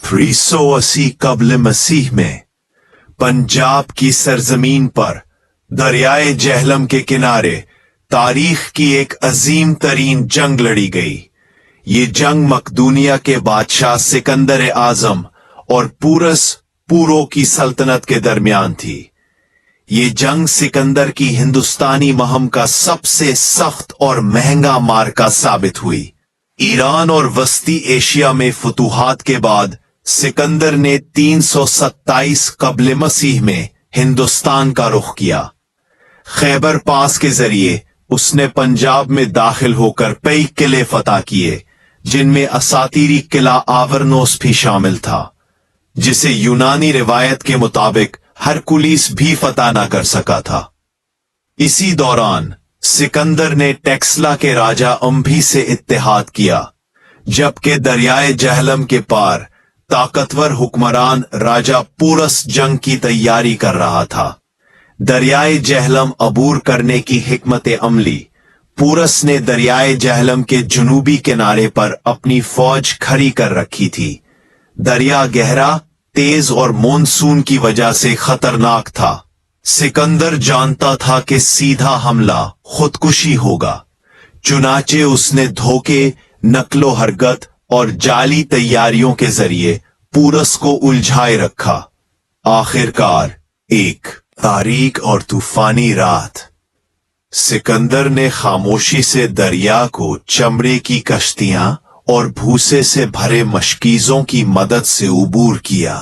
380 कब्ल मसीह में पंजाब की सरजमीन पर दरियाए जहलम के किनारे तारीख की एक अजीम तरीन जंग लड़ी गई। ये जंग मकदूनिया के बादशाह सिकंदर आजम और पूरो की सल्तनत के दरमियान थी। ये जंग सिकंदर की हिंदुस्तानी मुहिम का सबसे सख्त और महंगा मार्का साबित हुई। ईरान और वस्ती एशिया में फतूहात के बाद सिकंदर ने 327 कब्ल मसीह में हिंदुस्तान का रुख किया। खैबर पास के जरिए उसने पंजाब में दाखिल होकर कई किले फतह किए, जिनमें असातीरी किला आवरनोस भी शामिल था, जिसे यूनानी रिवायत के मुताबिक हरकुलिस भी फतह न कर सका था। इसी दौरान सिकंदर ने टेक्सला के राजा अंभी से इत्तेहाद किया, जबकि दरियाए जहलम के पार ताकतवर हुक्मरान राजा पूरस जंग की तैयारी कर रहा था। दरियाए जहलम अबूर करने की हिकमत अमली पूरस ने दरियाए जहलम के जुनूबी किनारे पर अपनी फौज खड़ी कर रखी थी। दरिया गहरा, तेज और मॉनसून की वजह से खतरनाक था। सिकंदर जानता था कि सीधा हमला खुदकुशी होगा, चुनाचे उसने धोखे, नकलो हरकत और जाली तैयारियों के जरिए पूरस को उलझाए रखा। आखिरकार एक तारीक और तूफानी रात सिकंदर ने खामोशी से दरिया को चमड़े की कश्तियां और भूसे से भरे मशकीजों की मदद से उबूर किया।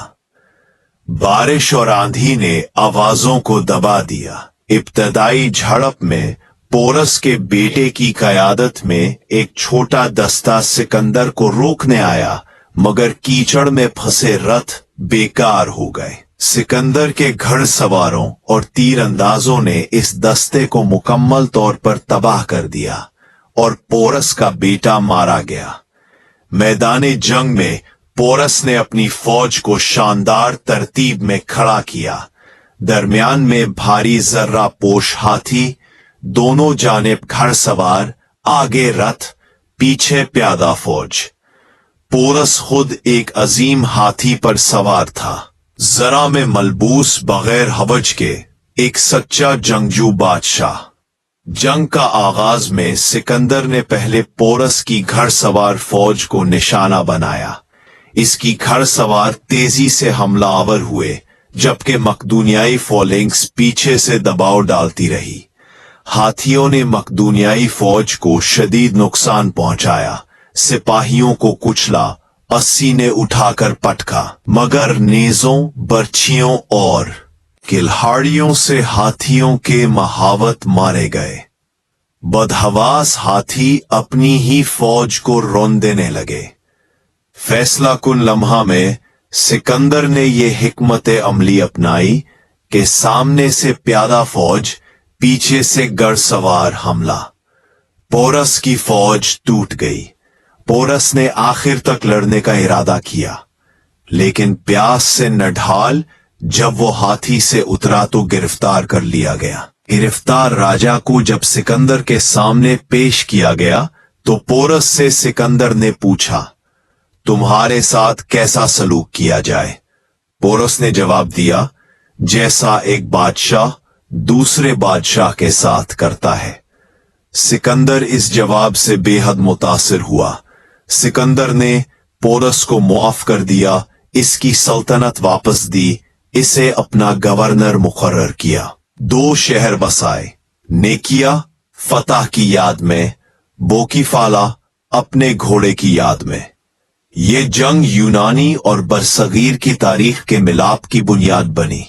बारिश और आंधी ने आवाजों को दबा दिया। इब्तदाई झड़प में पोरस के बेटे की क़यादत में एक छोटा दस्ता सिकंदर को रोकने आया, मगर कीचड़ में फंसे रथ बेकार हो गए। सिकंदर के घड़सवारों और तीरंदाजों ने इस दस्ते को मुकम्मल तौर पर तबाह कर दिया और पोरस का बेटा मारा गया। मैदाने जंग में पोरस ने अपनी फौज को शानदार तरतीब में खड़ा किया। दरमियान में भारी जर्रा पोश हाथी, दोनों जानिब घड़सवार, आगे रथ, पीछे प्यादा फौज। पोरस खुद एक अजीम हाथी पर सवार था, जरा में मलबूस, बगैर हवज के एक सच्चा जंगजू बादशाह। जंग का आगाज में सिकंदर ने पहले पोरस की घड़सवार फौज को निशाना बनाया। इसकी घड़सवार तेजी से हमलावर हुए, जबकि मकदूनियाई फॉलिंग्स पीछे से दबाव डालती रही। हाथियों ने मकदूनियाई फौज को शदीद नुकसान पहुंचाया, सिपाहियों को कुचला, सीने उठाकर पटका, मगर नेजों, बर्छियों और किल्हाड़ियों से हाथियों के महावत मारे गए। बदहवास हाथी अपनी ही फौज को रौंद देने लगे। फैसला कुन लम्हा में सिकंदर ने ये हिकमत अमली अपनाई कि सामने से प्यादा फौज, पीछे से घड़सवार हमला। पोरस की फौज टूट गई। पोरस ने आखिर तक लड़ने का इरादा किया, लेकिन प्यास से नढाल जब वो हाथी से उतरा तो गिरफ्तार कर लिया गया। गिरफ्तार राजा को जब सिकंदर के सामने पेश किया गया तो पोरस से सिकंदर ने पूछा, तुम्हारे साथ कैसा सलूक किया जाए? पोरस ने जवाब दिया, जैसा एक बादशाह दूसरे बादशाह के साथ करता है। सिकंदर इस जवाब से बेहद मुतासिर हुआ। सिकंदर ने पोरस को मुआफ कर दिया, इसकी सल्तनत वापस दी, इसे अपना गवर्नर मुकर्रर किया। 2 शहर बसाए, नेकिया फतह की याद में, बोकीफाला अपने घोड़े की याद में। ये जंग यूनानी और बरसगीर की तारीख के मिलाप की बुनियाद बनी।